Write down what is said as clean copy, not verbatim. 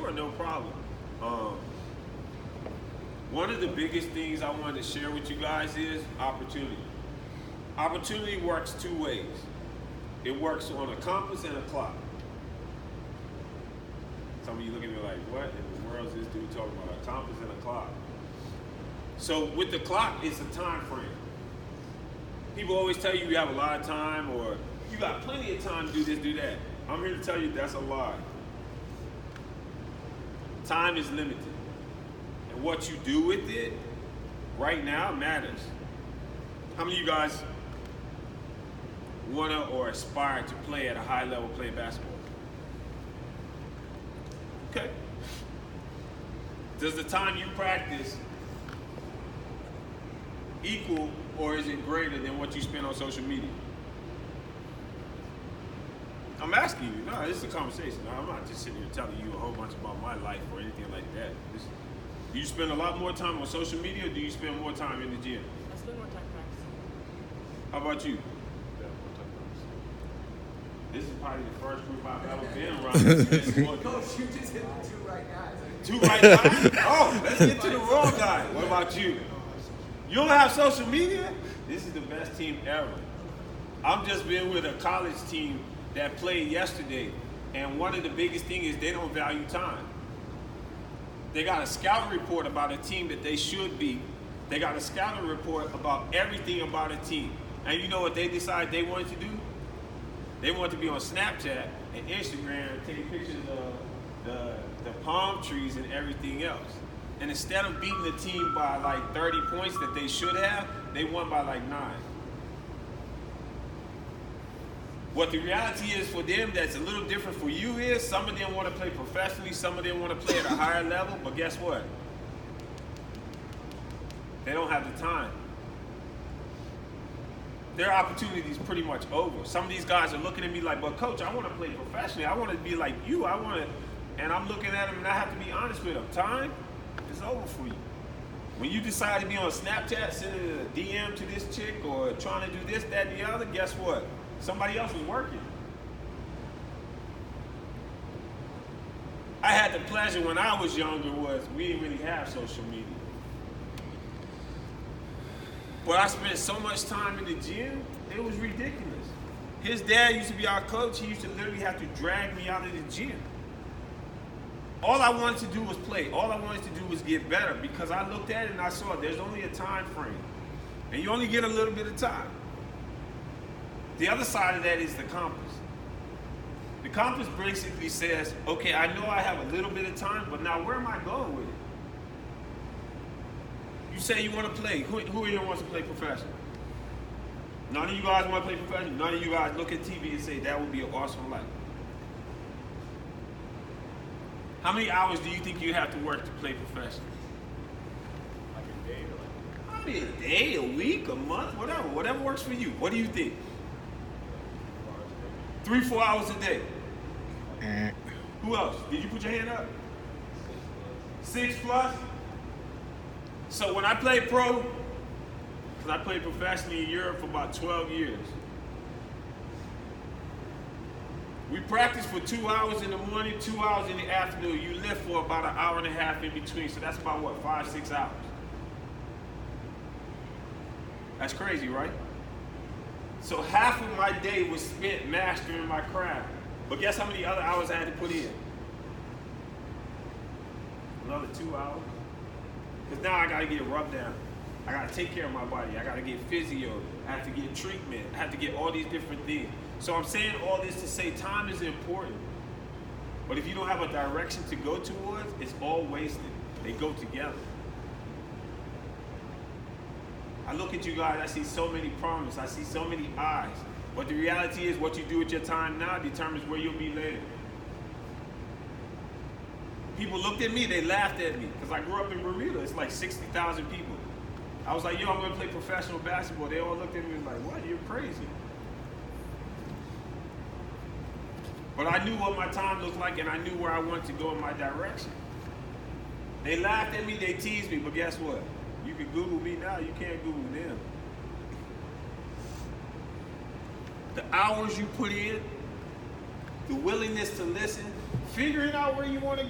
Sure, no problem. Um, One of the biggest things I wanted to share with you guys is opportunity. Opportunity works two ways. It works on a compass and a clock. Some of you look at me like, what in the world is this dude talking about? A compass and a clock. So with the clock, it's a time frame. People always tell you have a lot of time or you got plenty of time to do this, do that. I'm here to tell you that's a lie. Time is limited. And what you do with it right now matters. How many of you guys want to or aspire to play at a high level, play basketball? Okay. Does the time you practice equal or is it greater than what you spend on social media? I'm asking you. No, this is a conversation. I'm not just sitting here telling you a whole bunch about my life or anything like that. Do you spend a lot more time on social media or do you spend more time in the gym? I spend more time practicing. How about you? This is probably the first group I've ever been around. Coach, you just hit the two right guys. Two right guys? Oh, let's get to the wrong guy. What about you? You don't have social media? This is the best team ever. I'm just been with a college team that played yesterday, and one of the biggest things is they don't value time. They got a scouting report about a team that they should be. They got a scouting report about everything about a team. And you know what they decided they wanted to do? They wanted to be on Snapchat and Instagram, taking pictures of the palm trees and everything else. And instead of beating the team by like 30 points that they should have, they won by like 9. What the reality is for them that's a little different for you is some of them want to play professionally, some of them want to play at a higher level, but guess what? They don't have the time. Their opportunity is pretty much over. Some of these guys are looking at me like, but coach, I want to play professionally. I want to be like you. And I'm looking at them and I have to be honest with them. Time is over for you. When you decide to be on Snapchat, sending a DM to this chick or trying to do this, that, and the other, guess what? Somebody else was working. I had the pleasure when I was younger was we didn't really have social media. But I spent so much time in the gym, it was ridiculous. His dad used to be our coach. He used to literally have to drag me out of the gym. All I wanted to do was play. All I wanted to do was get better because I looked at it and I saw there's only a time frame. And you only get a little bit of time. The other side of that is the compass. The compass basically says, okay, I know I have a little bit of time, but now where am I going with it? You say you want to play. Who here wants to play professional? None of you guys want to play professional? None of you guys look at TV and say that would be an awesome life. How many hours do you think you have to work to play professional? Like a day or I mean, a day, a week, a month, whatever works for you. What do you think? 3-4 hours a day. Who else? Did you put your hand up? 6+? So when I played pro, because I played professionally in Europe for about 12 years, we practiced for 2 hours in the morning, 2 hours in the afternoon. You lift for about an hour and a half in between. So that's about what, 5-6 hours? That's crazy, right? So half of my day was spent mastering my craft. But guess how many other hours I had to put in? Another 2 hours. Because now I got to get rubbed down. I got to take care of my body. I got to get physio. I have to get treatment. I have to get all these different things. So I'm saying all this to say time is important. But if you don't have a direction to go towards, it's all wasted. They go together. I look at you guys, I see so many promises, I see so many eyes. But the reality is what you do with your time now determines where you'll be later. People looked at me, they laughed at me, because I grew up in Bermuda. It's like 60,000 people. I was like, yo, I'm going to play professional basketball. They all looked at me like, what, you're crazy. But I knew what my time looked like, and I knew where I wanted to go in my direction. They laughed at me, they teased me, but guess what? You can Google me now, you can't Google them. The hours you put in, the willingness to listen, figuring out where you want to go.